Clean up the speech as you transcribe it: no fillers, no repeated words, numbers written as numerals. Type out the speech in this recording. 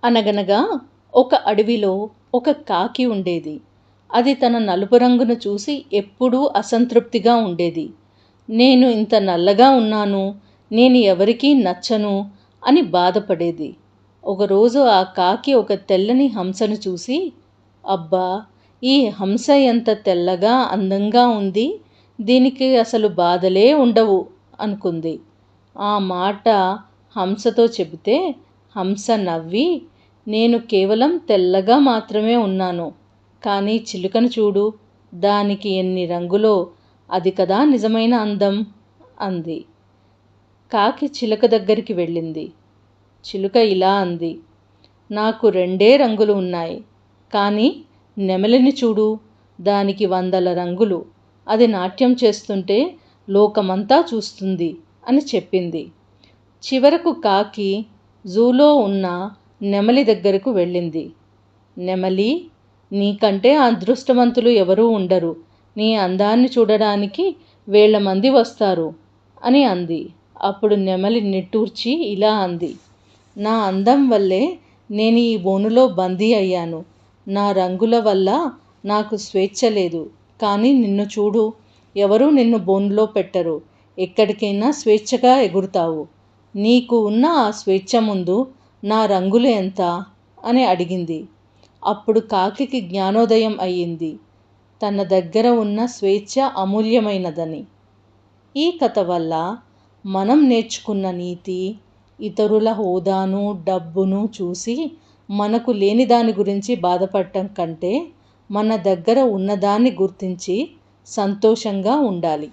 అనగనగా ఒక అడవిలో ఒక కాకి ఉండేది. అది తన నలుపు రంగును చూసి ఎప్పుడూ అసంతృప్తిగా ఉండేది. నేను ఇంత నల్లగా ఉన్నాను, నేను ఎవరికీ నచ్చను అని బాధపడేది. ఒకరోజు ఆ కాకి ఒక తెల్లని హంసను చూసి, అబ్బా! ఈ హంస ఎంత తెల్లగా అందంగా ఉంది, దీనికి అసలు బాధలే ఉండవు అనుకుంది. ఆ మాట హంసతో చెబితే హంస నవ్వి, నేను కేవలం తెల్లగా మాత్రమే ఉన్నాను, కానీ చిలుకను చూడు, దానికి ఎన్ని రంగులో, అది కదా నిజమైన అందం అంది. కాకి చిలుక దగ్గరికి వెళ్ళింది. చిలుక ఇలా అంది, నాకు రెండే రంగులు ఉన్నాయి, కానీ నెమలిని చూడు, దానికి వందల రంగులు, అది నాట్యం చేస్తుంటే లోకమంతా చూస్తుంది అని చెప్పింది. చివరకు కాకి జూలో ఉన్న నెమలి దగ్గరకు వెళ్ళింది. నెమలి, నీకంటే అదృష్టవంతులు ఎవరూ ఉండరు, నీ అందాన్ని చూడడానికి వేల మంది వస్తారు అని అంది. అప్పుడు నెమలి నిట్టూర్చి ఇలా అంది, నా అందం వల్లే నేను ఈ బోనులో బందీ అయ్యాను. నా రంగుల వల్ల నాకు స్వేచ్ఛ లేదు. కానీ నిన్ను చూడు, ఎవరూ నిన్ను బోనులో పెట్టరు, ఎక్కడికైనా స్వేచ్ఛగా ఎగురుతావు. నీకు ఉన్న ఆ స్వేచ్ఛ ముందు నా రంగులు ఎంత అని అడిగింది. అప్పుడు కాకికి జ్ఞానోదయం అయ్యింది, తన దగ్గర ఉన్న స్వేచ్ఛ అమూల్యమైనదని. ఈ కథ వల్ల మనం నేర్చుకున్న నీతి, ఇతరుల హోదాను, డబ్బును చూసి మనకు లేని దాని గురించి బాధపడటం కంటే మన దగ్గర ఉన్నదాన్ని గుర్తించి సంతోషంగా ఉండాలి.